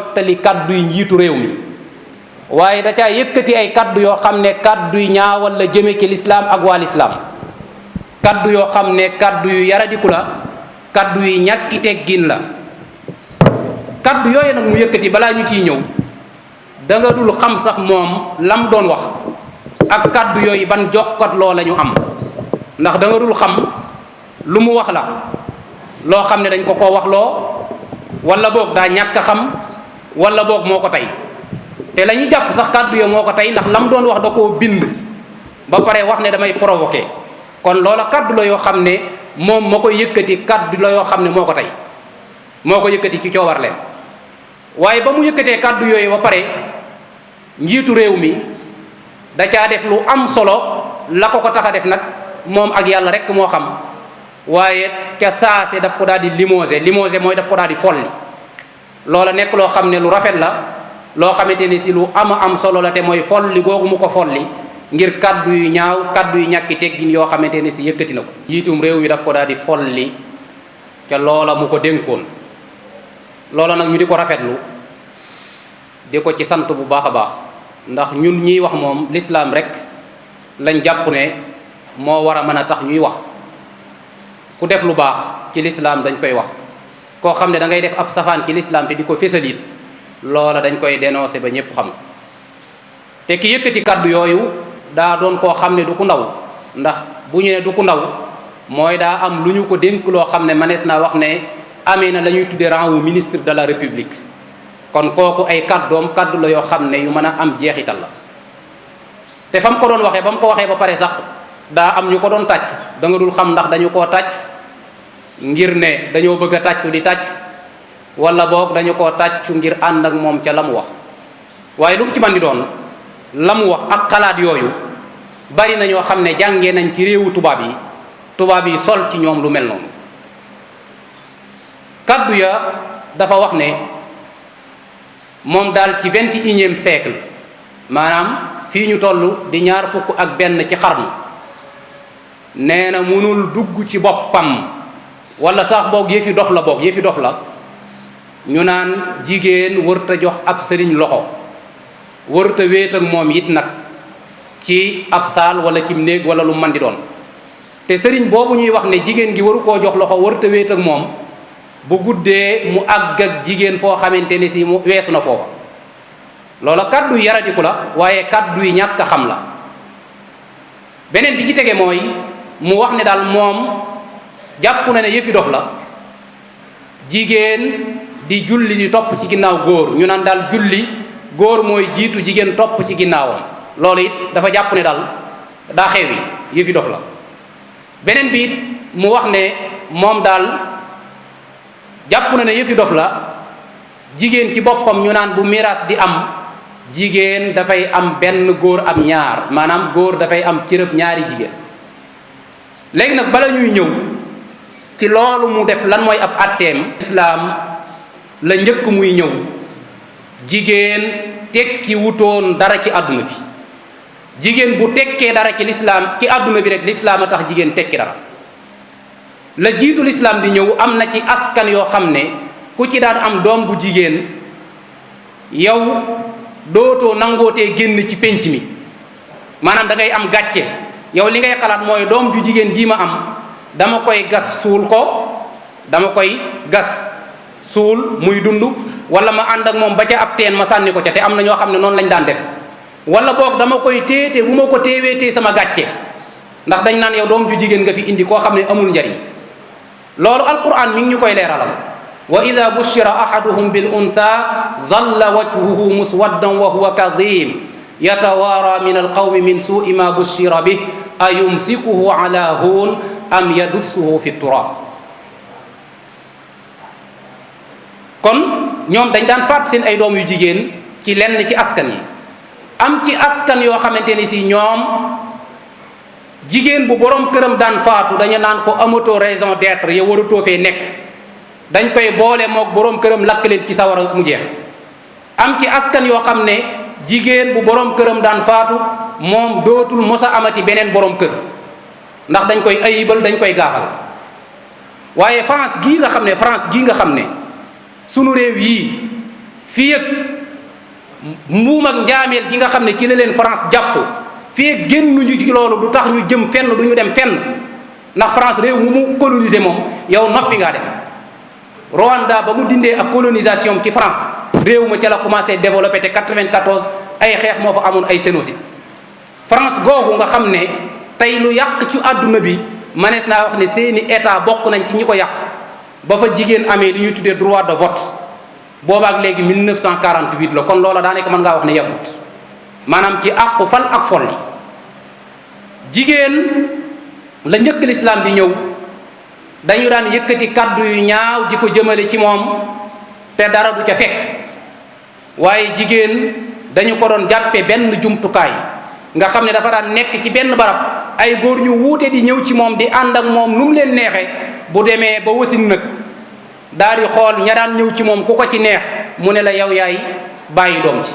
jottali kaddu yi njiitu réew mi waaye da caa yëkkati ay kaddu yoo xam ne kaddu yu ñaawal la jëme ci lislaam ak waa lislaam kaddu yoo xam ne kaddu yu yaradiku la kaddu yu ñàkki teggin la. kaddu yooyu nag mu yëkkati balaa ñu ciy ñëw da nga dul xam sax moom lam doon wax ak kaddu yooyu ban jokkat loo la ñu am ndax da nga dul xam lu mu wax la loo xam ne dañ ko koo wax loo wala boog daa ñàkk a xam wala boog moo ko tey te la ñuy jàpp sax kaddu yooyu moo ko tey ndax lam doon wax da koo bind ba pare wax ne damay provoqué kon loola kaddu la yoo xam ne moom moo koy yëkkati kaddu la yoo xam ne moo ko tey moo ko yëkkati ci coowar leen waaye ba mu yëkkatee kaddu yooyu ba pare njiitu réew mi da caa def lu am solo la ko tax a def nag moom ak yàlla rek moo xam waaye ca saase daf ko daal di limogé mooy daf ko daal di folli loola nekk loo xam ne lu rafet la loo xamante ni si lu am solo la te mooy folli googu mu ko folli ngir kaddu yu ñaaw kaddu yu ñàkki teggin yoo xamante ni si yëkkati na ko njiitum réew mi daf ko daal di folli ca loola mu ko dénkoon loola nag ñu di ko rafetlu di ko ci sant bu baax a baax ndax ñun ñiy wax moom lislaam rek lañ jàpp ne moo war a mën a tax ñuy wax ku def lu baax ci lislaam dañ koy wax koo xam ne da ngay def ab safaan ci lislaam te di ko fésalit loola dañ koy dénoncé ba ñépp xam te ki yëkkati kàddu yooyu daa doon koo xam ne du ku ndaw ndax bu ñu ne du ku ndaw mooy daa am lu ñu ko dénk loo xam ne manees naa wax ne amee na la ñuy tuddee rang wu ministre de la république kon kooku ay kàddoom kàddu la yoo xam ne yu mën a am jeexital la te fa mu ko doon waxee ba mu ko waxee ba pare sax daa am ñu ko doon tàcc da nga dul xam ndax dañu koo tàcc ngir ne dañoo bëgg a tàccu di tàcc wala boog dañu koo tàccu ngir ànd ak moom ca la mu wax waaye lu mu ci man di doon la mu wax ak xalaat yooyu bari na ñoo xam ne jàngee nañ ci réewu tubaab yi sol ci ñoom lu mel noonu kaddu ya dafa wax ne moom daal ci 21e siècle maanaam fii ñu toll di 21 ci xarnu nee na mënul dugg ci boppam wala sax boog yëfi dof la ñu naan jigéen wërta jox ab sëriñ loxo wërta wéet ak moom it nag ci ab saal wala ci néeg wala lu man di doon te sëriñ boobu ñuy wax ne jigéen gi waru koo jox loxo wërta wéet ak moom bu guddee mu àgg ak jigéen foo xamante ne si mu weesu na foofa loola kàddu yi yaradiku la waaye kàddu yi ñàkk a xam la beneen bi ci tege mooy mu wax ne daal moom jàpp na ne yëfi dof la jigéen di julli di topp ci ginnaaw góor ñu naan daal julli góor mooy jiitu jigéen topp ci ginnaawam loolu it dafa jàpp ne daal daa xewi yëfi dof la beneen bi it mu wax ne moom daal jàpp na ne yëfi dof la jigéen ci boppam ñu naan bu miraas di am jigéen dafay am benn góor am ñaar maanaam góor dafay am cërëb ñaari jigéen léegi nag bala ñuy ñëw ci loolu mu def lan mooy ab atteem islaam la njëkk muy ñëw jigéen tekki wutoon dara ci àdduna bi jigéen bu tekkee dara ci lislaam ci àdduna bi rek lislaam a tax jigéen tekki dara la jiitu lislaam di ñëw am na ci askan yoo xam ne ku ci daan am doom bu jigéen yow dootoo nangootee génn ci pénc mi maanaam da ngay am gàcce yow li ngay xalaat mooy doom ju jigéen jii ma am dama koy gas suul muy dund wala ma ànd ak moom ba ca ab teen ma sànni ko ca te am na ñoo xam ne noonu lañ daan def wala boog dama koy téete bu ma ko téewee sama gàcce ndax dañ naan yow doom ju jigéen nga fi indi koo xam ne amul njariñ loolu alquran mi ngi ñu koy leeralal wa ida bushira ahaduhum bil unta zalla wajhuhu muswaddan wa huwa kadhim yatawaara min alqawmi min suui ma bushira bih ayumsikuhu ala huun am yadussuhu fi turab kon ñoom dañ daan faat seen ay doom yu jigéen ci lenn ci askan yi am ci askan yoo xamante ni si ñoom jigéen bu borom këram daan faatu dañu naan ko amatoo raison d'être yow waratoo fee nekk dañ koy boole mook borom këram lakk leen ci sawara mu jeex am ci askan yoo xam ne jigéen bu borom këram daan faatu moom dootul mos a amati beneen borom kër ndax dañ koy ayibal dañ koy gaafal waaye France gii nga xam ne sunu réew yii fii ak mbuum ak njaameel gi nga xam ne ci la leen France jàpp fii ak génnuñu ci loolu du tax ñu jëm fenn du ñu dem fenn, ndax France réew mu colonisé moom yow noppi ngaa dem. Rwanda ba mu dindee ak colonisation ci France réew ma ca la commencé développé te 94 ay xeex moo fa amoon ay génocide. France googu nga xam ne tey lu yàq ci àdduna bi manees naa wax ne seeni état bokk nañ ci ñi ko yàq, ba fa jigéen amee li ñuy tuddee droit de vote boobaak léegi 1948 la, kon loola daanaka mën ngaa wax ne yàggut, maanaam ci àqu fal ak folli. jigéen la njëkk lislaam di ñëw dañu daan yëkkati kàddu yu ñaaw di ko jëmale ci moom te dara du ca fekk, waaye jigéen dañu ko doon jàppe benn jumtukaay nga xam ne dafa daan nekk ci benn barab ay góor ñu wuute di ñëw ci moom di ànd ak moom nu mu leen neexe, bu demee ba wasin nag daal di xool ña daan ñëw ci moom ku ko ci neex mu ne la yow yaay bàyyi doom ci.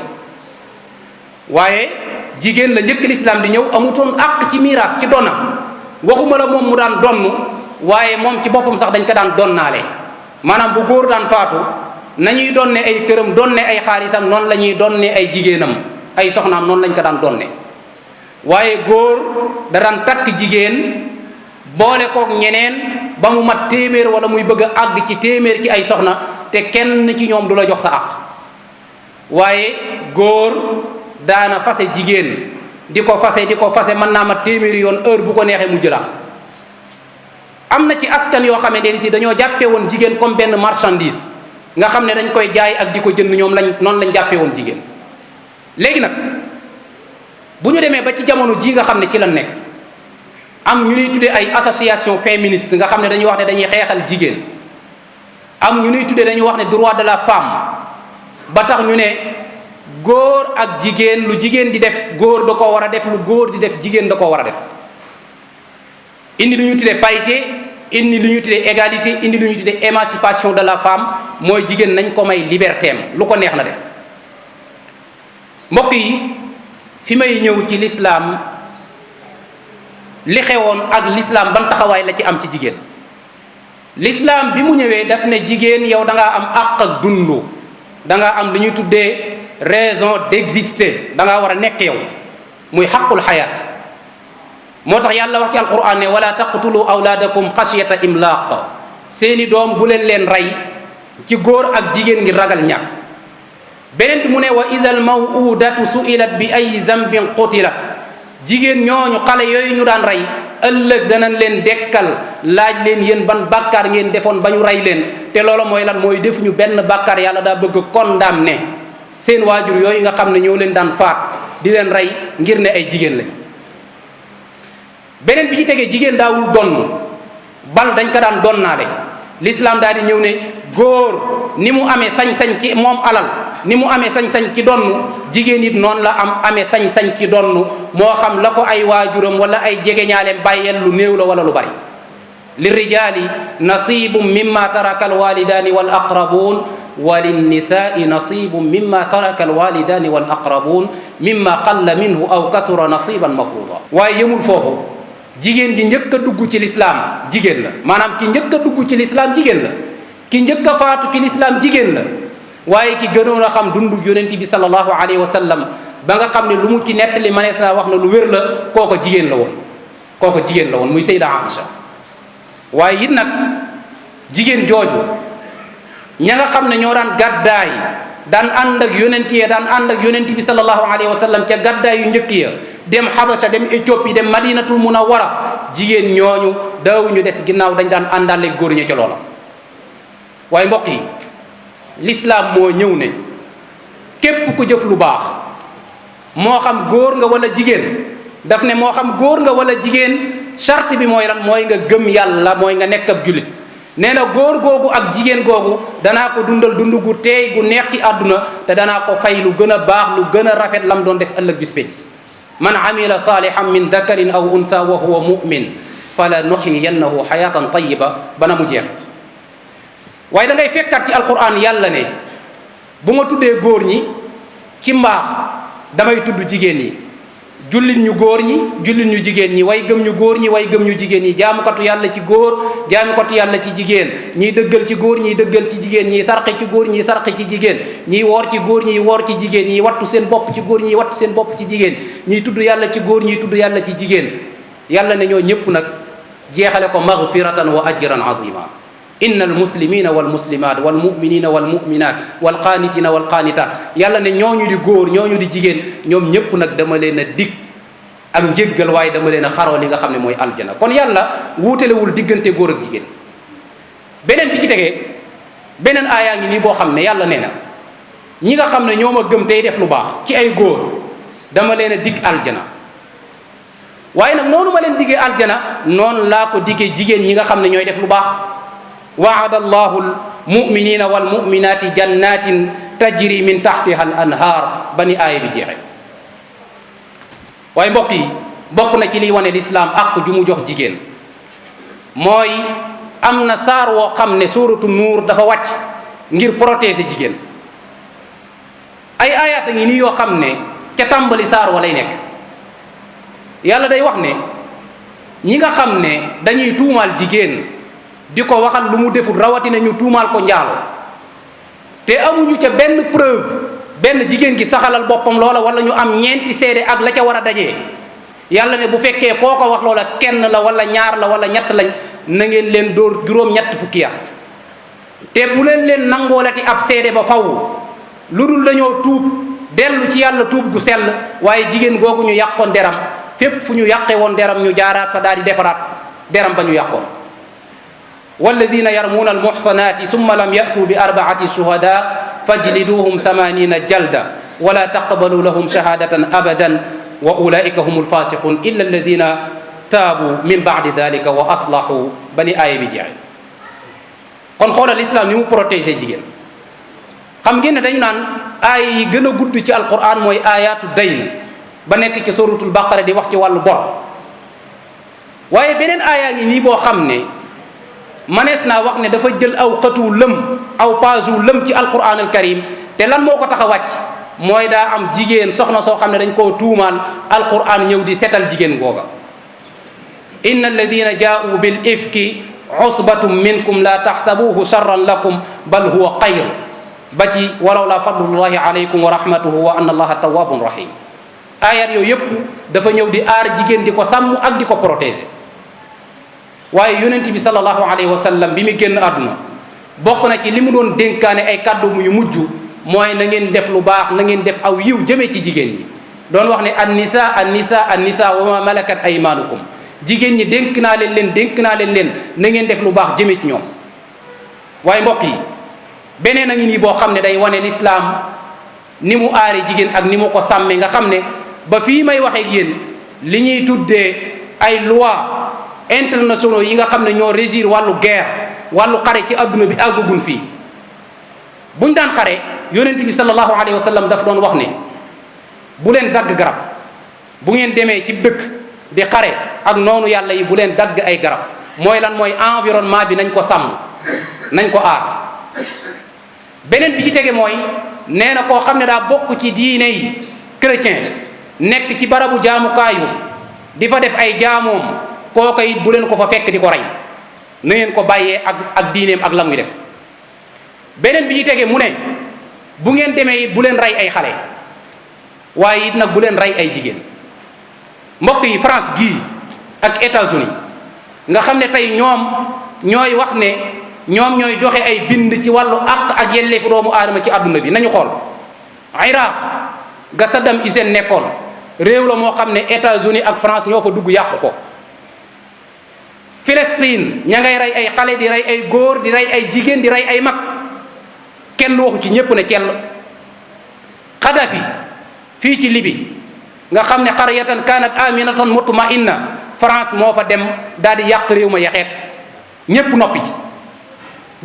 waaye jigéen la njëkk lislaam di ñëw amutoon àq ci miiras ci donna, waxuma la moom mu daan donn, waaye moom ci boppam sax dañ ko daan donnaale, maanaam bu góor daan faatu nañuy donne ay këram donne ay xaalisam noonu la ñuy donne ay jigéenam ay soxnaam noonu lañ ko daan donne. waaye góor da daan takk jigéen boole kook ñeneen ba mu mat téeméer wala muy bëgg a àgg ci téeméer ci ay soxna te kenn ci ñoom du la jox sa àq. waaye góor daana fase jigéen di ko fase mën naa mat téeméeri yoon heure bu ko neexee mu jëlaat. am na ci askan yoo xamante ni si dañoo jàppee woon jigéen comme benn marchandise nga xam ne dañ koy jaay ak di ko jënd, ñoom noonu lañ jàppee woon jigéen. léegi nag bu ñu demee ba ci jamono jii nga xam ne ci la nekk, am ñu ñuy tuddee ay association féministe nga xam ne dañuy wax ne dañuy xeexal jigéen, am ñu ñuy tuddee dañuy wax ne droit de la femme, ba tax ñu ne góor ak jigéen lu jigéen di def góor da ko war a def, lu góor di def jigéen da ko war a def. indi lu ñu tuddee parité, indi lu ñu tuddee égalité, indi lu ñu tuddee émancipation de la femme, mooy jigéen nañ ko may liberté am lu ko neex na def. mbokk yi fi may ñëw ci lislaam li xewoon ak lislaam ban taxawaay la ci am ci jigéen. lislaam bi mu ñëwee daf ne jigéen yow da ngaa am àq ak dundu, da ngaa am lu ñuy tuddee raison d'exister, da ngaa war a nekk yow muy xaqul xayaat. moo tax yàlla wax ci alquran ne wala taqtulu awlaadakum xashyata imlaaq, seeni doom bu leen rey ci góor ak jigéen ngir ragal ñàkk. beneen bi mu ne wa ida al mawudatu suilat bi ay zambin qutilat, jigéen ñooñu xale yooyu ñu daan rey ëllëg danañ leen dekkal laaj leen yéen ban bàkkaar ngeen defoon ba ñu rey leen, te loolu mooy lan mooy defuñu benn bàkkaar, yàlla daa bëgg condamné seen waajur yooyu nga xam ne ñoo leen daan faat di leen rey ngir ne ay jigéen lañ. beneen bi ci tegee jigéen daawul donn, bal dañ ko daan donnaale. l'islam daal di ñëw ne góor ni mu amee sañ-sañ ci moom alal, ni mu amee sañ-sañ ci donn, jigéen it noonu la amee sañ-sañ ci donn, moo xam la ko ay waajuram wala ay jegeñaaleem bàyyeel lu néew la wala lu bari. lirrijali nasibum mimma taraka alwalidani wal aqrabun wa linnisaai nasibum mimma taraka alwalidani wal aqrabun mimma qalla minhu aw kasura nasiban mafruda. waaye yëmul foofu, jigéen ji njëkk a dugg ci lislaam jigéen la, maanaam ki njëkk a dugg ci lislaam jigéen la, ki njëkk a faatu ci lislaam jigéen la, waaye ki gënoon a xam dundu yonent bi sallallahu alayhi wa sallam ba nga xam ne lu mu ci nettali manees naa wax na lu wér la, kooko jigéen la woon, kooko jigéen la woon muy Sayda Aïcha. waaye it nag jigéen jooju ña nga xam ne ñoo daan gàddaay daan ànd ak yonent yi daan ànd ak yonent bi sallallahu alayhi wa sallam ca gàddaay yu njëkk ya, dem Habasha, dem Éthiopie, dem Madinatul Munawwara, jigéen ñooñu daawuñu des ginnaaw, dañ daan àndaale góor ña ca loola. waaye mbokk yi l'islam moo ñëw ne képp ku jëf lu baax, moo xam góor nga wala jigéen, daf ne moo xam góor nga wala jigéen, charte bi mooy lan, mooy nga gëm yàlla, mooy nga nekk ab jullit. nee na góor googu ak jigéen googu danaa ko dundal dund gu teey gu neex ci àdduna, te danaa ko fay lu gën a baax lu gën a rafet lam doon def ëllëg bis penc. man amila salihan min dakarin aw unsa wa huwa mu'min fala nuhyiyannahu hayatan tayyiba bana mu jeex. waaye da ngay fekkat ci alquran yàlla ne bu ma tuddee góor ñi ci mbaax damay tudd jigéen ñi, jullit ñu góor ñi jullit ñu jigéen ñi way gëm ñu góor ñi way gëm ñu jigéen ñi jaamukatu yàlla ci góor jaamukatu yàlla ci jigéen ñiy dëggal ci góor ñiy dëggal ci jigéen ñiy sarxe ci góor ñiy sarxe ci jigéen ñiy woor ci góor ñiy woor ci jigéen ñiy wattu seen bopp ci góor ñiy wattu seen bopp ci jigéen ñiy tudd yàlla ci góor ñiy tudd yàlla ci jigéen yàlla ne ñoo ñëpp nag jeexale ko maghfiratan wa ajran azima inna almuslimina walmuslimat walmuminina walmuminat walqanitina walqanitat yàlla ne ñooñu di góor ñooñu di jigéen ñoom ñëpp nag dama leen a dig ak njéggal waaye dama leen a xaroo li nga xam ne mooy aljana kon yàlla wuutalewul diggante góor ak jigéen beneen bi ci tegee beneen aayaa ngi nii boo xam ne yàlla nee na ñi nga xam ne ñoo ma gëm tey def lu baax ci ay góor dama leen a dig aljana waaye nag noonu ma leen diggee aljana noonu laa ko diggee jigéen ñi nga xam ne ñooy def lu baax waada allahu almuminina walmuminati jannatin tajri min tahtiha al anhar ba ni aaya bi jeexe waaye mbokk yi bokk na ci liy wane lislaam àq ju mu jox jigéen mooy am na saar woo xam ne suuratu nuur dafa wàcc ngir protéger jigéen ay aayaat a ngi nii yoo xam ne ca tàmbali saar wa lay nekk yàlla day wax ne ñi nga xam ne dañuy tuumaal jigéen di ko waxal lu mu deful rawatina ñu tuumaal ko njaalo te amuñu ca benn preuve benn jigéen gi saxalal boppam loola wala ñu am ñeenti seede ak la ca war a dajee yàlla ne bu fekkee koo ko wax loola kenn la wala ñaar la wala ñett lañ na ngeen leen dóor juróom-ñett fukki yar te bu leen nangoolati ab seede ba faw lu dul dañoo tuub dellu ci yàlla tuub gu sell waaye jigéen googu ñu yàqoon deram fépp fu ñu yàqe woon deram ñu jaaraat fa daal di defaraat deram ba ñu yàqoon walladina yarmuuna almuxsanaati summa lam yatuu bi arbaati shuhada fajliduhum 80 jalda wala taqbalu lahum shahadatan abadan wa ulaika hum alfasiqun illa alladina taabu min baadi dalika wa aslahu ba ni aaya bi jeexe kon xoolal islam ni mu protégé jigéen xam ngeen ne dañu naan aaya yi gën a gudd ci alquran mooy ayaatu dayn ba nekk ci suratul baqara di wax ci wàllu bor waaye beneen aayaa ngi nii boo xam ne manees naa wax ne dafa jël aw xëtu lëm aw paasu lëm ci alquran al karim te lan moo ko tax a wàcc mooy daa am jigéen soxna soo xam ne dañ koo tuumaan alquran ñëw di setal jigéen googa inna alladina jaa'u bil ifki usbatum minkum la taxsabuhu charran lakum bal huwa xayr ba ci walaw la fadlullahi alaykum wa rahmatuhu wa anna allaha tawwabun rahim ayat yooyu yëpp dafa ñëw di aar jigéen di ko sàmm ak di ko protéger waaye yonent bi sallallahu alayhi wa sallam bi mu génn àdduna bokk na ci li mu doon dénkaane ay kàddu yu mujj mooy na ngeen def lu baax na ngeen def aw yiw jëmee ci jigéen ñi doon wax ne an nisa wa ma malakat aymanukum jigéen ñi dénk naa leen na ngeen def lu baax jëmee ci ñoom waaye mbokk yi beneen a ngi nii boo xam ne day wane lislaam ni mu aare jigéen ak ni mu ko sàmmee nga xam ne ba fii may waxee ak yéen li ñuy tuddee ay loi internationaux yi nga xam ne ñoo régir wàllu guerre wàllu xare ci adduna bi àggagun fii buñ daan xare yonent bi sallallahu alayhi wa sallam daf doon wax ne bu leen dagg garab bu ngeen demee ci dëkk di xare ak noonu yàlla yi bu leen dagg ay garab mooy lan mooy environnement bi nañ ko sàmm nañ ko aar beneen bi ci tege mooy nee na koo xam ne daa bokk ci diine yi chrétien nekk ci barabu jaamukaayu di fa def ay jaamoom kooka it bu leen ko fa fekk di ko rey na ngeen ko bàyyee ak diineem ak la muy def beneen bi ci tege mu ne bu ngeen demee it bu leen rey ay xale waaye it nag bu leen rey ay jigéen mbokk yi France gii ak États-Unis nga xam ne tey ñoom ñooy wax ne ñoom ñooy joxe ay bind ci wàllu àq ak yelleefu doomu aadama ci àdduna bi nañu xool Iraq ga Saddam Hussein nekkoon réew la moo xam ne États-Unis ak France ñoo fa dugg yàqu ko Palestine ña ngay rey ay xale di rey ay góor di rey ay jigéen di rey ay mag kenn waxu ci ñépp ne cell Kadhafi fii ci Libye nga xam ne qaryatan kanat aminatan mutma'inna France moo fa dem daal di yàq réew ma yaxeet ñépp noppi ci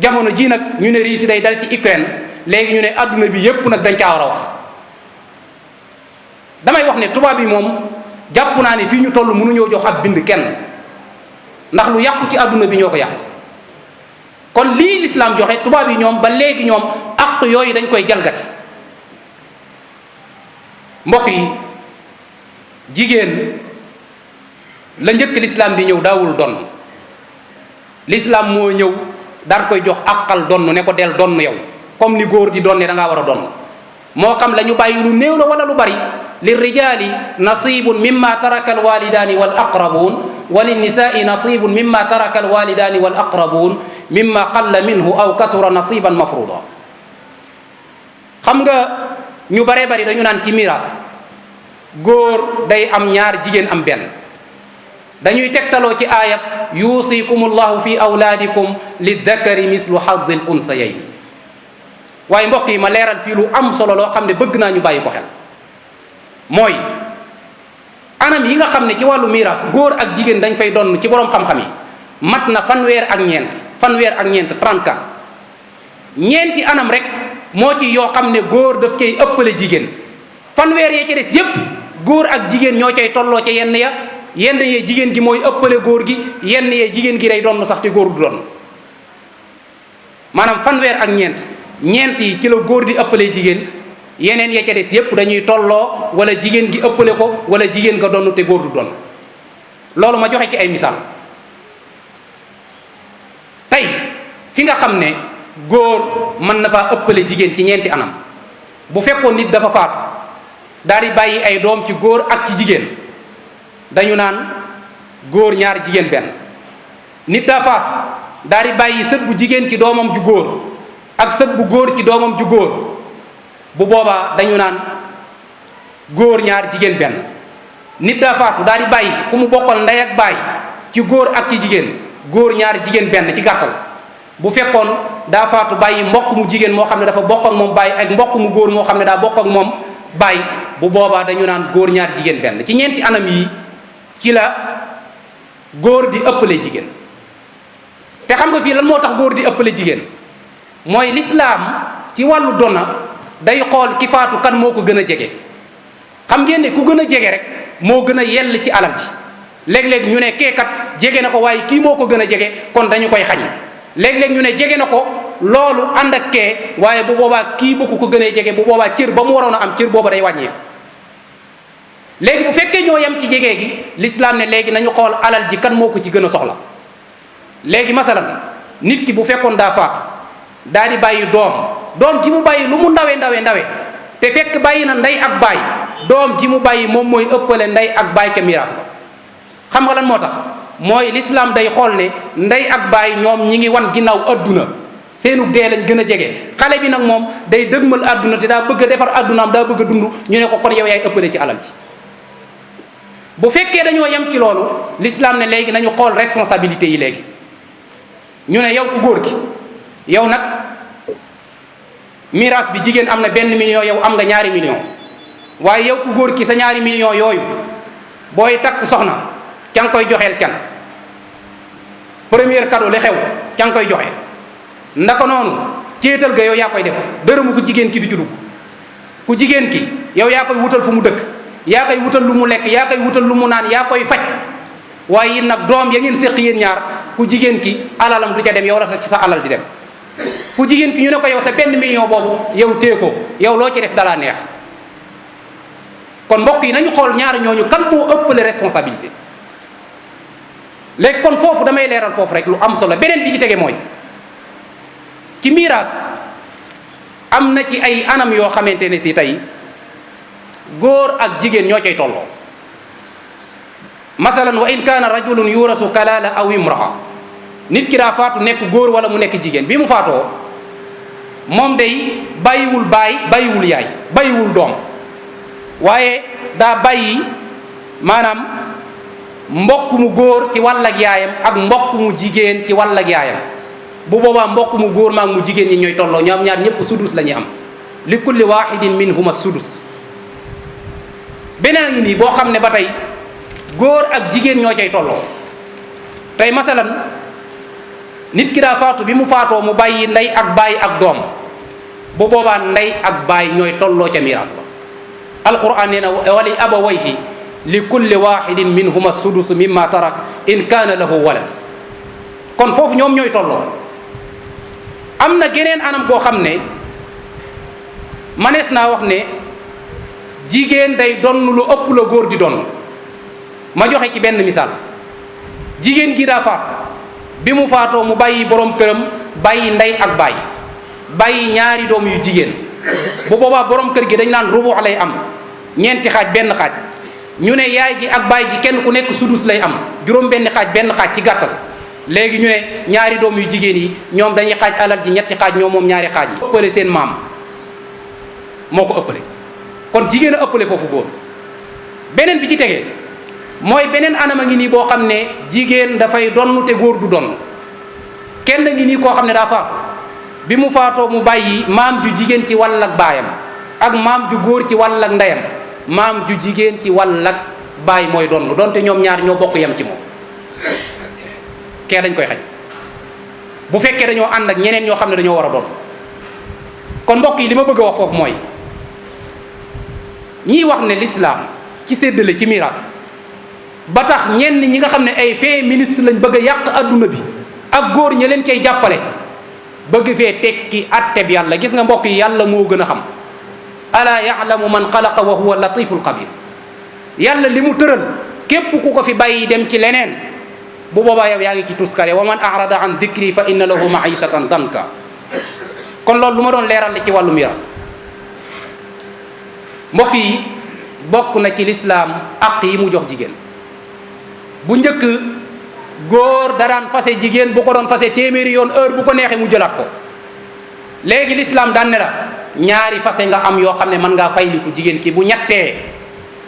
jamono jii nag ñu ne Russie day dal ci Ukraine léegi ñu ne adduna bi yépp nag dañ caa war a wax damay wax ne tubaab yi moom jàpp naa ne fii ñu toll mënuñoo jox ab bind kenn ndax lu yàqu ci adduna bi ñoo ko yàq kon lii lislaam joxe tubaab yi ñoom ba léegi ñoom àq yooyu dañ koy jalgati mbokk yi jigéen la njëkk lislaam di ñëw daawul donn. lislaam moo ñëw daal koy jox àqal donn ne ko del donn yow comme ni góor di donne da ngaa war a donn moo xam la ñu bàyyi lu néew la wala lu bari. lirrijali nasibun mimma taraka alwalidaani wal aqrabuun wa linnisaai nasibun mimma taraka alwalidaani wal aqrabuun mimma qalla minhu aw katura nasiban mafruda. xam nga ñu baree bari dañu naan ci miraas góor day am ñaar jigéen am benn. dañuy tegtaloo ci aayat yuusikum allahu fi awlaadikum liddakari mislu haddil unsayayn. waaye mbokk yi ma leeral fii lu am solo loo xam ne bëgg naa ñu bàyyi ko xel mooy anam yi nga xam ne ci wàllu miraas góor ak jigéen dañ fay donn ci boroom xam-xam yi mat na fanweer ak ñeent 34. ñeenti anam rek moo ci yoo xam ne góor daf cay ëppale jigéen fanweer yee ci des yépp góor ak jigéen ñoo cay tolloo ca yenn yee jigéen gi mooy ëppale góor gi yenn yee jigéen gi day donn sax te góor du donn. maanaam fanweer ak ñeent yi ci la góor di ëppale jigéen yeneen yee ca des yépp dañuy tolloo wala jigéen gi ëppale ko wala jigéen nga donn te góor du donn. loolu ma joxe ci ay misaal tey fi nga xam ne góor mën na faa ëppale jigéen ci ñeenti anam bu fekkoon nit dafa faatu daal di bàyyi ay doom ci góor ak ci jigéen dañu naan góor ñaar jigéen benn. nit daa faatu daal di bàyyi sët bu jigéen ci doomam ju góor ak sët bu góor ci doomam ju góor bu boobaa dañu naan góor ñaar jigéen benn. nit daa faatu daal di bàyyi ku mu bokkal ndey ak baay ci góor ak ci jigéen góor ñaar jigéen benn ci gàttal. bu fekkoon daa faatu bàyyi mbokk mu jigéen moo xam ne dafa bokk ak moom baay ak mbokk mu góor moo xam ne daa bokk ak moom baay bu boobaa dañu naan góor ñaar jigéen benn. ci ñeenti anam yi ci la góor di ëppale jigéen. te xam nga fii lan moo tax góor di ëppale jigéen mooy lislaam ci wàllu donna day xool ki faatu kan moo ko gën a jege. xam ngeen ne ku gën a jege rek moo gën a yell ci alal ji léeg-léeg ñu ne keekat jege na ko waaye kii moo ko gën a jege kon dañu koy xañ. léeg-léeg ñu ne jege na ko loolu ànd ak kee waaye bu boobaa kii bu ko gënee jege bu boobaa cër ba mu waroon a am cër booba day wàññeeku. léegi bu fekkee ñoo yem ci jege gi lislaam ne léegi nañu xool alal ji kan moo ko ci gën a soxla. léegi masalan nit ki bu fekkoon daa faatu daa di bàyyi doom ji mu bàyyi lu mu ndawe te fekk bàyyi na ndey ak baay doom ji mu bàyyi moom mooy ëppale ndey ak baay ca miraas ba. xam nga lan moo tax mooy lislaam day xool ne ndey ak baay ñoom ñi ngi wan ginnaaw adduna seenu dee lañ gën a jege xale bi nag moom day dëgmal adduna te daa bëgg a defar addunaam daa bëgg a dund ñu ne ko kon yow yaay ëppale ci alal ji. bu fekkee dañoo yem ci loolu lislaam ne léegi nañu xool responsabilité yi léegi ñu ne yow ku góor gi yow nag miraas bi jigéen am na 1 million yow am nga 2 millions waaye yow ku góor ki sa 2 millions yooyu booy takk soxna ca nga koy joxeel can premier cadeau li xew ca nga koy joxe ndaka noonu céetal ga yow yaa koy def dërëmu ku jigéen ki du ci dugg ku jigéen ki yow yaa koy wutal fu mu dëkk yaa koy wutal lu mu lekk yaa koy wutal lu mu naan yaa koy faj waaye it nag doom ya ngeen séq yéen ñaar ku jigéen ki alalam du ca dem yow la ci sa alal di dem ku jigéen ki ñu ne ko yow sa 1 million boobu yow tée ko yow loo ci def dalaa neex. kon mbokk yi nañu xool ñaar ñooñu kan moo ëppale responsabilité léegi kon foofu damay leeral foofu rek lu am solo beneen bi ci tege mooy ci miraas am na ci ay anam yoo xamante ne si tey góor ak jigéen ñoo cay tolloo masalan wa in kaana rajulun yurasu kalaala aw imraa nit ki daa faatu nekk góor wala mu nekk jigéen bi mu faatoo moom day bàyyiwul baay bàyyiwul yaay bàyyiwul doom waaye daa bàyyi maanaam mbokk mu góor ci wàll ak yaayam ak mbokk mu jigéen ci wàll ak yaayam bu boobaa mbokk mu góor maag mu jigéen ñi ñooy tolloo ñoom ñaar ñëpp sudus la ñuy am li kulli wahidin minhuma sudus. beneen ngi nii boo xam ne ba tey góor ak jigéen ñoo cay tolloo tey masalan nit ki daa faatu bi mu faatoo mu bàyyi ndey ak baay ak doom bu boobaa ndey ak baay ñooy tolloo ca miraas ba. alquran nee na wali abawayhi li kulli wahidin minhuma sudus mimma tarak in kaana lahu walad kon foofu ñoom ñooy tolloo. am na geneen anam goo xam ne manees naa wax ne jigéen day donn lu ëpp la góor di donn ma joxe ci benn misaal. jigéen gi daa faatu bi mu faatoo mu bàyyi borom këram bàyyi ndey ak bàyyi ñaari doom yu jigéen bu boobaa borom kër gi dañ naan rubu lay am, ñeenti xaaj benn xaaj. ñu ne yaay ji ak baay ji kenn ku nekk sudus lay am, juróom benn xaaj benn xaaj ci gàttal. léegi ñu ne ñaari doom yu jigéen yi ñoom dañuy xaaj alal ji ñetti xaaj, ñoom moom ñaari xaaj yi. ëppale seen maam moo ko ëppale, kon jigéen a ëppale foofu góor. beneen bi ci tegee mooy beneen anama ngi nii boo xam ne jigéen dafay donn te góor du donn. kenn ngi nii koo xam ne daa faatu bi mu faatoo mu bàyyi maam ju jigéen ci wàll ak baayam ak maam ju góor ci wàll ak ndeyam. maam ju jigéen ci wàll ak baay mooy donn, donte ñoom ñaar ñoo bokk yem ci moom. kee dañ koy xañ bu fekkee dañoo ànd ak ñeneen ñoo xam ne dañoo war a doon. kon mbokk yi li ma bëgg a wax foofu mooy ñiy wax ne l'islam ci séddale ci miraas ba tax ñenn ñi nga xam ne ay féministes lañ bëgg a yàq adduna bi ak góor ñi leen cay jàppale bëgg fee tekki atteb yàlla. gis nga mbokk yi yàlla moo gën a xam. alaa ya'lamu man xalaqa wa huwa latiful xabir. yàlla li mu tëral képp ku ko fi bàyyi dem ci leneen bu boobaa yow yaa ngi ci tuskare. wa man arada an dikri fa inna lahu maishatan danka. kon loolu lu ma doon leeral ci wàllu miraas. mbokk yi bokk na ci lislaam àq yi mu jox jigéen. bu njëkk góor daraan fase jigéen bu ko doon fase téeméeri yoon heure bu ko neexee mu jëlaat ko. léegi lislaam daan ne la ñaari fase nga am yoo xam ne mën ngaa fayli ku jigéen ki. bu ñettee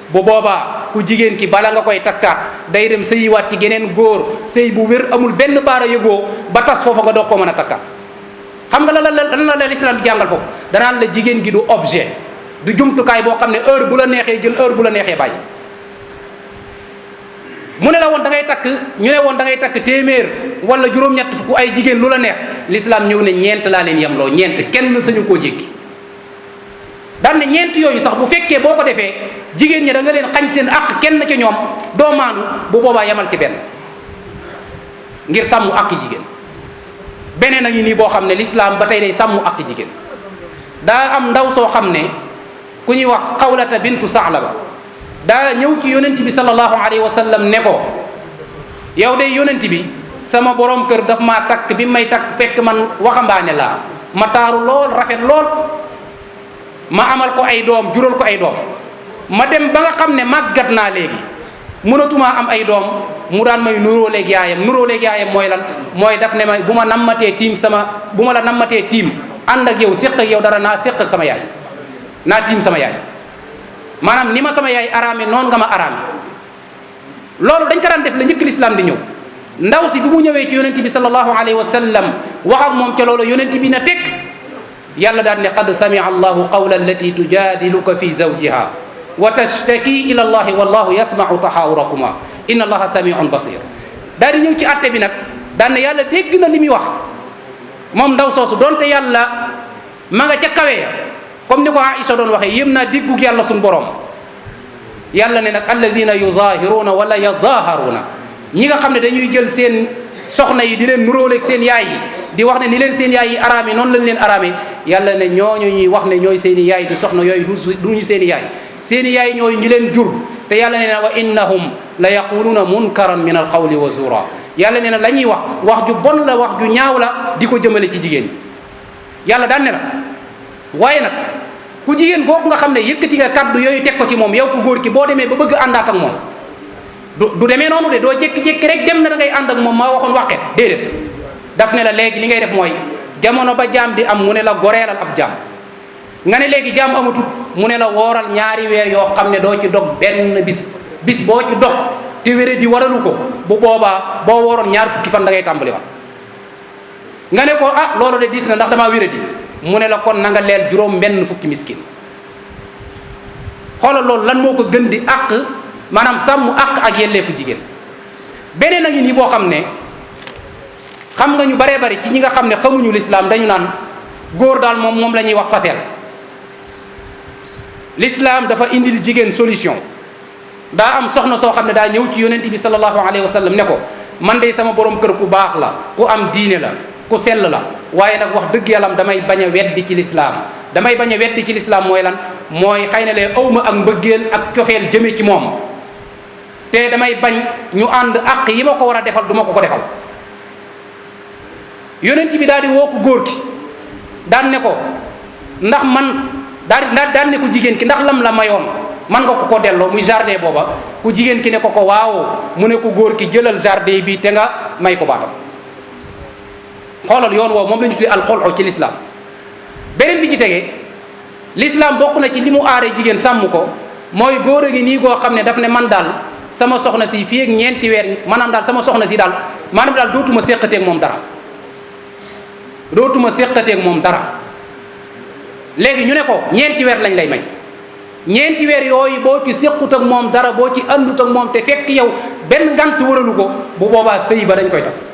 bu boobaa ku jigéen ki bala nga koy takkaat day dem sëyiwaat ci geneen góor sëy bu wér amul benn baara yëgoo ba tas foofa nga doog koo mën a takkaat. xam nga lan la lislaam di jàngal foofu danaan la jigéen gi du objet, du jumtukaay boo xam ne heure bu la neexee jël heure bu la neexee bàyyi. mu ne la woon da ngay takk ñu ne woon da ngay takk téeméer wala juróom-ñett fukk ay jigéen lu la neex, lislaam ñëw ne ñeent laa leen yemloo, ñeent kenn sañu koo jéggi. daan ne ñeent yooyu sax bu fekkee boo ko defee jigéen ñi da nga leen xañ seen àq kenn ca ñoom doo maanu, bu boobaa yemal ci benn ngir sàmm àq jigéen. beneen a ngi nii boo xam ne lislaam ba tey day sàmm àq jigéen. daa am ndaw soo xam ne ku ñuy wax Xawlata bintu Saalaba daa ñëw ci yonent bi sallallahu alayhi wa sallam ne ko yow de yonent bi sama borom kër daf maa takk bi may takk fekk man waxambaane laa, ma taaru lool rafet lool, ma amal ko ay doom jural ko ay doom, ma dem ba nga xam ne màggat naa léegi mënatumaa am ay doom, mu daan may nuróoleeg yaayam. nuróoleeg yaayam mooy lan? mooy daf ne ma bu ma nammatee la nammatee tiim ànd ak yow séq ak yow dara naa séq ak sama yaay, naa tiim sama yaay. maanaam ni ma sama yaay araame noonu nga ma araame. loolu dañ ko daan def la njëkk lislaam di ñëw. ndaw si bu mu ñëwee ci yonent bi sallallahu alayhi wa sallam wax ak moom ca loolu yonent bi na tekk. yàlla daan ne qad samia allahu qawla allati tujadiluka fi zawjiha wa tashtaki ila allahi wallahu yasmau taxaawurakuma inna allaha samiun basir. daal di ñëw ci atte bi nag daan ne yàlla dégg na li muy wax moom ndaw soosu donte yàlla ma nga ca kawe comme ni ko Aïcha doon waxee yéem naa déggug yàlla suñu borom. yàlla ne nag alladina yuzahiruuna wala yadaharuuna, ñi nga xam ne dañuy jël seen soxna yi di leen nuróoleeg seen yaay yi di wax ne ni leen seen yaay yi araame noonu lañ leen araame. yàlla ne ñooñu ñuy wax ne ñooy seen i yaay di soxna yooyu duñu seen i yaay, seen i yaay ñooy ñi leen jur. te yàlla ne na wa innahum la yaquluuna munkaran min alqawli wa zura. yàlla ne na la ñuy wax ju bon la, wax ju ñaaw la di ko jëmale ci jigéen ñi. yàlla daan ne la waaye nag ku jigéen googu nga xam ne yëkkati nga kaddu yooyu teg ko ci moom, yow ku góor ki boo demee ba bëgg àndaat ak moom du demee noonu de. doo jékki-jékki rek dem na da ngay ànd ak moom maa waxoon waxet déedéet. daf ne la léegi li ngay def mooy jamono ba jaam di am mu ne la goreelal ab jaam, nga ne léegi jaam amatul mu ne la wooral ñaari weer yoo xam ne doo ci dog benn bis boo ci dog te wére di waralu ko, bu boobaa boo wooroon ñaar fukki fan da ngay tàmbali wax. nga ne ko ah loolu de dis na ndax damaa wére di mu ne la kon na nga leel juróom benn fukki miskin. xoolal loolu lan moo ko gën di àq, maanaam sàmm àq ak yelleefu jigéen. beneen a ngi nii boo xam ne xam nga ñu baree bari ci ñi nga xam ne xamuñu lislaam dañu naan góor daal moom la ñuy wax faseel. lislaam dafa indil jigéen solution. daa am soxna soo xam ne daa ñëw ci yonent bi sallallahu alayhi wa sallam ne ko man de sama borom kër ku baax la, ku am diine la, ku sell la, waaye nag wax dëgg yàlla damay bañ a weddi ci lislaam. damay bañ a weddi ci lislaam mooy lan? mooy xëy na lee awma ak mbëggeel ak cofeel jëme ci moom. te damay bañ ñu ànd àq yi ma ko war a defal du ma ko defal. yonent bi daal di woo ko góor ki daan ne ko ndax man daan ne ko jigéen ki ndax lam la mayoon man nga ko delloo muy jardin booba ku jigéen ki ne ko waaw mu ne ko góor ki jëlal jardin bi te nga may ko baatam. xoolal yoon woowu moom la ñu tuddee alxolu ci lislaam. beneen bi ci tegee lislaam bokk na ci li mu aaree jigéen sàmm ko mooy góor a ngi nii goo xam ne daf ne man daal sama soxna si fii ak ñeenti weer maanaam daal sama soxna si daal maanaam daal dootuma séqateeg moom dara léegi ñu ne ko ñeenti weer lañ lay may ñeenti weer yooyu boo ci séqut ak moom dara boo ci àndut ak moom te fekk yow benn ngant waralu ko bu boobaa sëy ba dañ koy tas.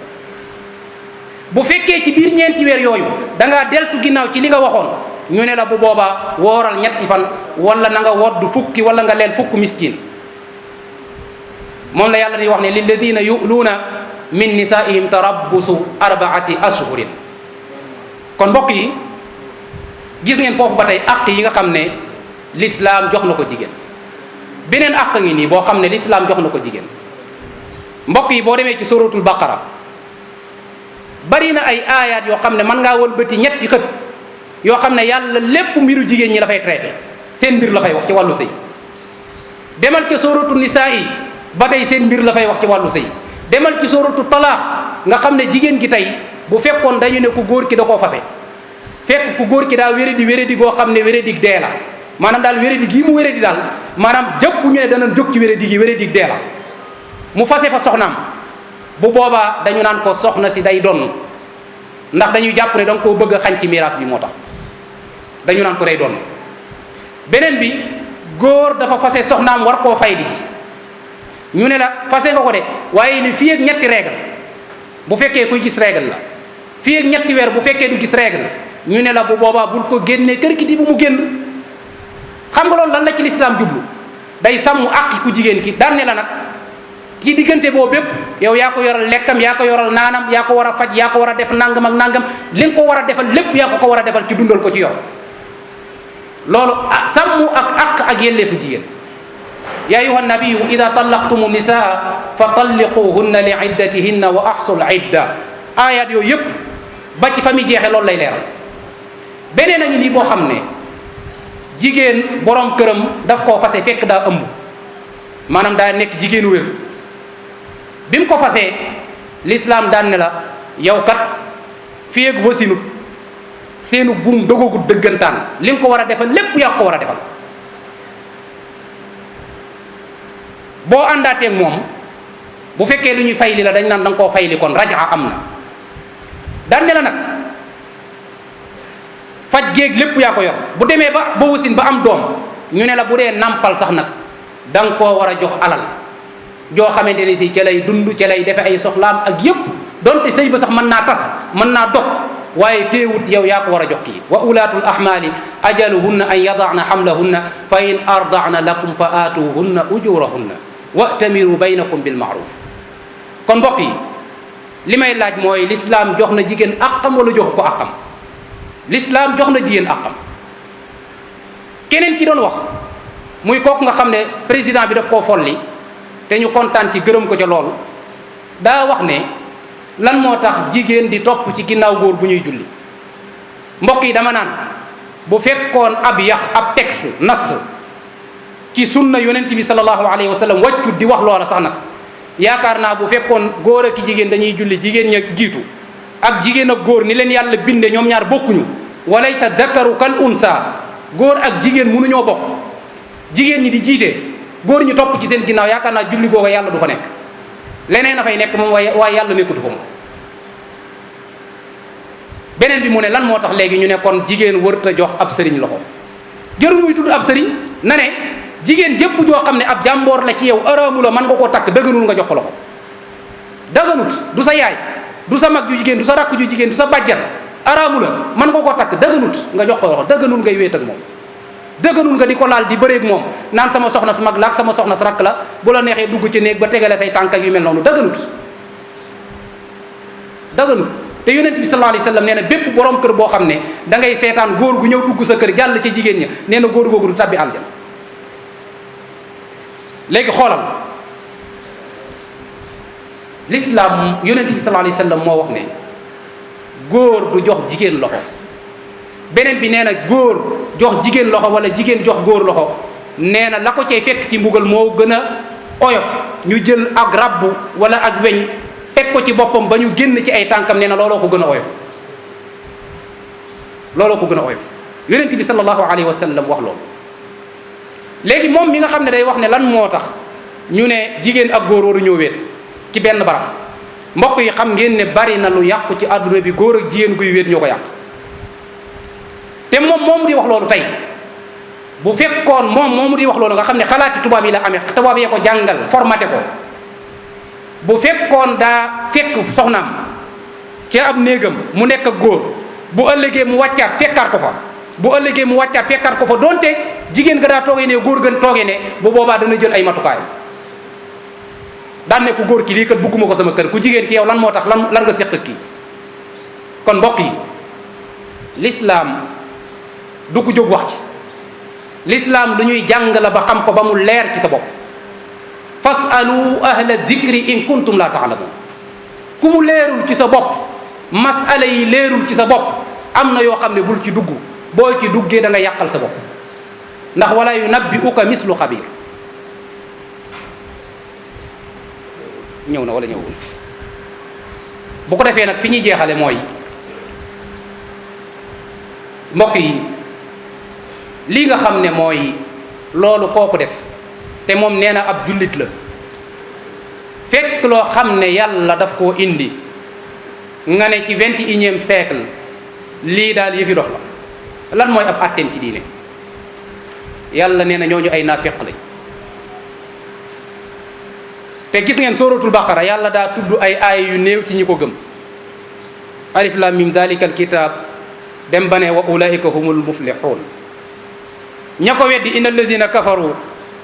bu fekkee ci biir ñeenti weer yooyu da ngaa deltu ginnaaw ci li nga waxoon ñu ne la bu boobaa wooral ñetti fan wala na nga wodd fukki wala nga leel fukk miskin. moom la yàlla di wax ne lilladina yuluuna min nisaihim tarabbusu arbaati ashhurin. kon mbokk yi gis ngeen foofu ba tey àq yi nga xam ne lislaam jox na ko jigéen. beneen àq ngi nii boo xam ne lislaam jox na ko jigéen mbokk yi boo demee ci suratul baqara bari na ay aayaat yoo xam ne mën ngaa wëlbati ñetti xët yoo xam ne yàlla lépp mbiru jigéen ñi la fay traité seen mbir la fay wax ci wàllu sëy. demal ci suratu nisaa yi ba tey seen mbir la fay wax ci wàllu sëy. demal ci suratu talaax nga xam ne jigéen gi tey bu fekkoon dañu ne ku góor ki da koo fase fekk ku góor ki daa wéradi goo xam ne wéradi dee la maanaam daal wéradi gii mu wéradi daal maanaam jëpp ñu ne danañ jóg ci wéradi gi wéradi dee la mu fase fa soxnaam bu boobaa dañu naan ko soxna si day donn ndax dañuy jàpp ne da nga koo bëgg a xañ ci miraas bi moo tax dañu naan ko day donn. beneen bi góor dafa fase soxnaam war koo fay di ji ñu ne la fase nga ko de waaye ni fii ak ñetti règle bu fekkee kuy gis règle la fii ak ñetti weer bu fekkee du gis règle ñu ne la bu boobaa bul ko génnee kër gi di bu mu génn. xam nga loolu lan la ci lislaam jublu day sàmm àqi ku jigéen ki daan ne la nag ci diggante boobu bépp yow yaa ko yoral lekkam yaa ko yoral naanam yaa ko war a faj yaa ko war a def nangam ak nangam li nga ko war a defal lépp yaa ko war a defal ci dundal ko ci yor loolu sàmm ak yelleefu jigéen. yaa ayuha nabiyu ida tallaqtumu nisaa fa talliquhunna li iddatihinna wa ahsul idda ayat yooyu yëpp ba ci fa muy jeexee loolu lay leeral. beneen a ngi nii boo xam ne jigéen borom këram daf koo fase fekk daa ëmb maanaam daa nekk jigéenu wér bi mu ko fasee lislaam daan ne la yow kat fii ak wasinut seenu buum dogogut dëggantaan li nga ko war a defal lépp yaa ko war a defal. boo àndaateeg moom bu fekkee lu ñuy fayli la dañ naan da nga koo fayli kon rajaa am na daan ne la nag faj géeg lépp yaa ko yor bu demee ba wasin ba am doom ñu ne la bu dee nampal sax nag da nga koo war a jox alal joo xamante ni si ca lay dund ca lay defe ay soxlaam ak yépp donte sëy ba sax mën naa tas mën naa dog waaye téewut yow yaa ko war a jox kii. wa ulaatul ahmaali ajaluhunna an yadaana xamlahunna fa in ardaana lakum fa aatuhunna ujurahunna wa'tamiru baynakum bil ma'ruf. kon mbokk yi li may laaj mooy lislaam jox na jigéen àqam wala jox ko àqam. lislaam jox na jigéen àqam. keneen ki doon wax muy kooku nga xam ne président bi daf koo folli te ñu kontaan ci gërëm ko ca loolu daa wax ne lan moo tax jigéen di topp ci ginnaaw góor bu ñuy julli. mbokk yi dama naan bu fekkoon ab yax ab texte nas ci sunna yonent bi sallallahu alayhi wa sallam wàccut di wax loola sax nag yaakaar naa bu fekkoon góor ak jigéen dañuy julli jigéen ña jiitu ak jigéen ak góor ni leen yàlla binde ñoom ñaar bokkuñu walaysa dakaru kal unsa góor ak jigéen mënuñoo bokk jigéen ñi di jiite góor ñi topp ci seen ginnaaw yaakaar naa julli googa yàlla du fa nekk leneen a fay nekk moom waaye yàlla nekkutu ko moom. beneen bi mu ne lan moo tax léegi ñu ne kon jigéen wërta jox ab sëriñ loxo jërul muy tudd ab sëriñ na ne jigéen jëpp joo xam ne ab jàmboor la ci yow araamu la mën nga koo takk dëgganul nga jox ko loxo dëgganut du sa yaay du sa mag ju jigéen du sa rakk ju jigéen du sa bàjjan araamu la mën nga koo takk dëgganut nga jox ko loxo dëgganul ngay wéet ak moom dëgganul nga di ko laal di bëreeg moom naan sama soxna sa mag la ak sama soxna sa rakk la bu la neexee dugg ci néeg ba tegale say tànk ak yu mel noonu dëgganut te yonent bi sallallahu alayhi wa sallam nee na bépp borom kër boo xam ne da ngay seetaan góor gu ñëw dugg sa kër jàll ci jigéen ña nee na góor googu du tabbi aljana. léegi xoolal l'islam yonent bi sallallahu alayhi wa sallam moo wax ne góor du jox jigéen loxo. beneen bi nee na góor jox jigéen loxo wala jigéen jox góor loxo nee na la ko cay fekk ci mbugal moo gën a oyof ñu jël ak rabbu wala ak weñ teg ko ci boppam ba ñu génn ci ay tànkam nee na looloo ko gën a oyof. looloo ko gën a oyof yonent bi sallallahu alayhi wa sallam wax loolu. léegi moom mi nga xam ne day wax ne lan moo tax ñu ne jigéen ak góor waru ñoo wéet ci benn barab mbokk yi xam ngeen ne bari na lu yàqu ci àdduna bi góor ak jigéen guy wéet ñoo ko yàq. te moom moomu di wax loolu tey bu fekkoon moom moomu di wax loolu nga xam ne xalaati tubaab yi la amee tubaab yee ko jàngal formaté ko bu fekkoon daa fekk soxnaam ci ab néegam mu nekk ak góor bu ëllëgee mu wàccaat fekkaat ko fa bu ëllëgee mu wàccaat fekkaat ko fa donte jigéen ga daa toogee ne góor gën toogee ne bu boobaa dana jël ay matukaay daan ne ku góor ki lii kat bugguma ko sama kër ku jigéen ki yow lan moo tax lan nga seq kii. kon mbokk yi l'islam du ko jóg wax ci l'islam du ñuy jàng la ba xam ko ba mu leer ci sa bopp fasalu ahla dikri in kuntum la taalamun ku mu leerul ci sa bopp masala yi leerul ci sa bopp am na yoo xam ne bul ci dugg boo ci duggee da nga yàqal sa bopp ndax wala yunabbi'uka mislu xabir. ñëw na wala ñëwul bu ko defee nag fi ñuy jeexale mooy mbokk yi lii nga xam ne mooy loolu kooku def te moom nee na ab jullit la fekk loo xam ne yàlla daf koo indi nga ne ci 21e siècle lii daal yëfi dox la lan mooy ab àtteem ci diine yàlla nee na ñooñu ay naafiq lañ. te gis ngeen suratul baqara yàlla daa tudd ay aaya yu néew ci ñi ko gëm alif lam mim dalika alkitab dem ba ne wa ulaika humul muflihun ña ko weddi inna alladina kafaru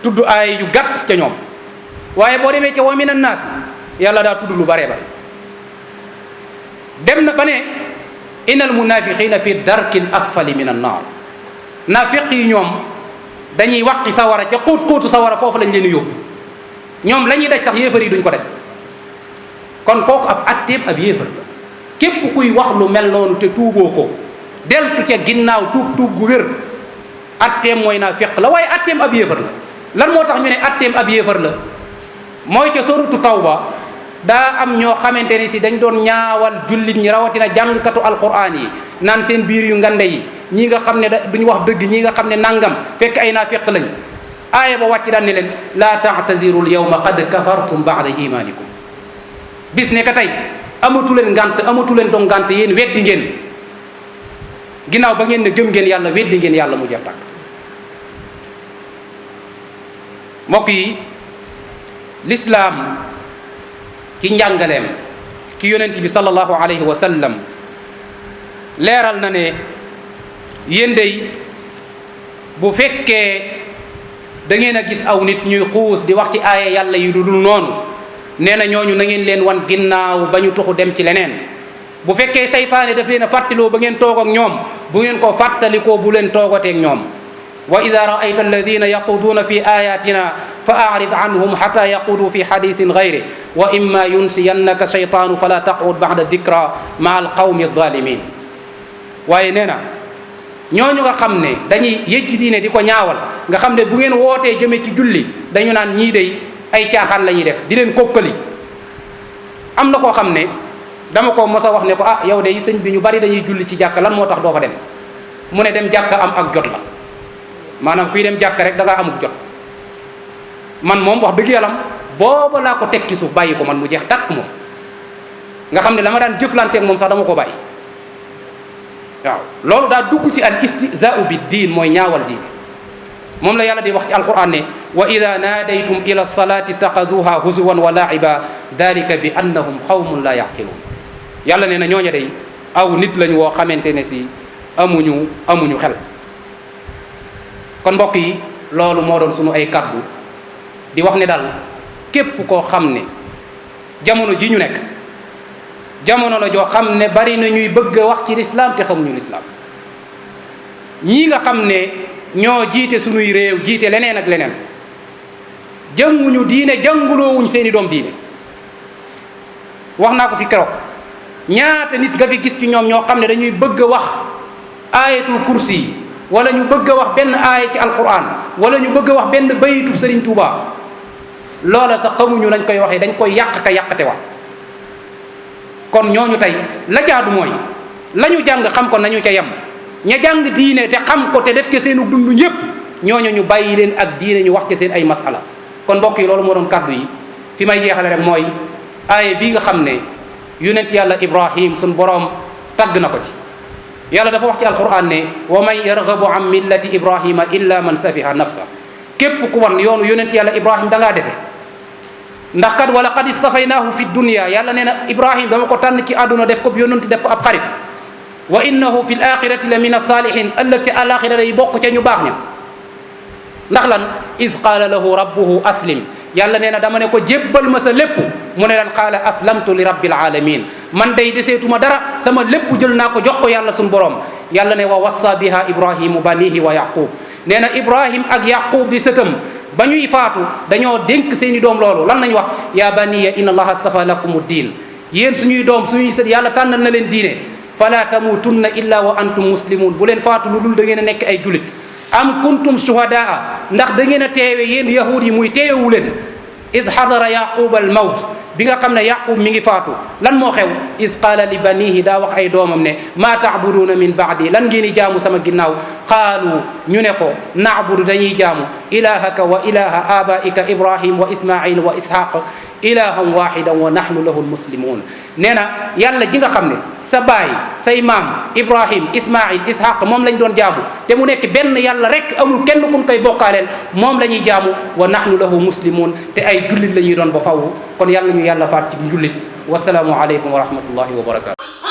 tudd aaya yu gàtt ca ñoom waaye boo demee ca wa min annaas yàlla daa tudd lu bare bare dem na ba ne innal munafiqina fi darkil asfali min annar naafiq yi ñoom dañuy waqi sawara ca xóotu sawara foofu lañ leen yóbbu ñoom la ñuy daj sax yéefar yi duñ ko daj kon kooku ab atteem ab yéefar la képp kuy wax lu mel noonu te tuuboo ko deltu ca ginnaaw tuub gu wér atteem mooy naa feq la waaye atteem ab yéefar la lan moo tax ñu ne atteem ab yéefar la mooy ca suratu tawba daa am ñoo xamante ne si dañ doon ñaawal jullit ñi rawatina jàngkatu alquran yi naan seen biir yu ngande yi ñii nga xam ne duñu wax dëgg ñii nga xam ne nangam fekk ay naa feq lañ aaya ba wàcc daan ne leen laa ta'tadiru al-yawma qad kafartum ba'da imanikum bis ne ka tey amatu leen ngant amatu leen dong ngant yéen weddi ngeen ginnaaw ba ngeen ne gëm ngeen yàlla weddi ngeen yàlla mu jeex tàkk. mbokk yi l'islam ci njàngaleem ci yonent bi sallallahu alayhi wa sallam leeral na ne yéen day bu fekkee da ngeen a gis aw nit ñuy xuus di wax ci aaya yàlla yi du dul noonu nee na ñooñu na ngeen leen wan ginnaaw ba ñu tuxu dem ci leneen bu fekkee seytaane daf leen a fàttaloo ba ngeen toog ak ñoom bu ngeen ko fàttalikoo bu leen toogateeg ñoom wa ida raayta alladina yaquduuna fi ayatina fa arid anhum xata yaqudu fi xadisin gayri wa imma yunsiyannaka seytaanu fala taqud bada dikra maa alqawmi alzalimin waaye nee na ñooñu nga xam ne dañuy yëcc diine di ko ñaawal nga xam ne bu ngeen wootee jëme ci julli dañu naan ñii day ay caaxaan la ñuy def di leen kokkali am na koo xam ne dama ko mos a wax ne ko ah yow de sëñ bi ñu bari dañuy julli ci jàkka lan moo tax doo fa dem mu ne dem jàkka am ak jot la maanaam kuy dem jàkka rek da ngaa amuk jot man moom wax dëgg yàllam booba laa ko teg ci suuf bàyyi ko man mu jeex tàkk moom nga xam ne la ma daan jëflanteeg moom sax dama ko bàyyi waaw loolu daa dugg ci al istihzaau bi diin mooy ñaawal diin moom la yàlla di wax ci alquran ne wa ida naadaytum ila salati taxaduha huzuwan wa laiba dalika bi annahum xawmun la yaqiluun yàlla ne na ñooña day aw nit lañu woo xamante ne si amuñu xel kon mbokk yi loolu moo doon sunu ay kaddu di wax ne daal képp koo xam ne jamono ji ñu nekk jamono la joo xam ne bari na ñuy bëgg a wax ci lislaam te xamuñu lislaam ñii nga xam ne ñoo jiite sunuy réew jiite leneen ak leneen jànguñu diine jànguloowuñ seeni doom diine wax naa ko fi keroog ñaata nit nga fi gis ci ñoom ñoo xam ne dañuy bëgg a wax ayatul kursi yi wala ñu bëgg a wax benn aaya ci alquran wala ñu bëgg a wax benn bayitu Serigne Touba loola sax xamuñu lañ koy waxee dañ koy yàq ka yàqate wa kon ñooñu tey la jaadu mooy la ñu jàng xam ko nañu ca yem ña jàng diine te xam ko te def ke seenu dund ñëpp ñooñu ñu bàyyi leen ak diine ñu wax ke seen ay masala kon mbokk yi loolu moo doon kaddu yi fi may jeexale rek mooy aaya bii nga xam ne yonent yàlla Ibrahim suñ boroom tagg na ko ci yàlla dafa wax ci alquran ne wa man yarghabu an millati ibrahima illa man safiha nafsa képp ku wan yoonu yonent yàlla Ibrahim da ngaa dese ndax kat wala qad istafaynaahu fi dunya yàlla nee na Ibrahim dama ko tànn ci àdduna def ko yonent def ko ab xarit wa innahu fi l axirati la min alsalihin ëllëg ca alaxira day bokk ca ñu baax ña ndax lan iz qaala lahu rabbuhu aslim yàlla nee na dama ne ko jébbal ma sa lépp mu ne lan qaala aslamtu li rabbil alamin man day deseetuma dara sama lépp jël naa ko jox ko yàlla suñu borom yàlla ne wa wassa biha ibrahimu banihi wa yaqub nee na Ibrahim ak yaqub di sëtam ba ñuy faatu dañoo dénk seeni doom loolu lan lañ wax ya baniya inna allaha astafa lakumu diin yéen suñuy doom suñuy sët yàlla tànnal na leen diine fala tamutunna illa wa antum muslimun bu leen faatu lu dul da ngeen a nekk ay julit am kuntum shuhadaa ndax da ngeen a teewe yéen yahud yi muy teewewu leen id xadara yaquba al mawt bi nga xam ne yaqub mi ngi faatu lan moo xew is qaala li banihi daa wax ay doomam ne maa taabuduuna min baadi lan ngeen di jaamu sama ginnaaw qaalu ñu ne ko naabudu dañuy jaamu ilahaka wa ilaha abaika ibrahim wa ismail wa ishaq ilahan wahidan wa nahnu lahu lmuslimun nee na yàlla ji nga xam ne sa baay say maam ibrahim ismail ishaq moom lañ doon jaamu te mu nekk benn yàlla rek amul kenn kun koy bokkaaleel moom la ñuy jaamu wa nahnu lahu muslimun te ay jullit la ñuy doon ba faww kon yàlla ñu yàlla faat ci njullit wasalaamu aleykum wa rahmatullahi wa barakatu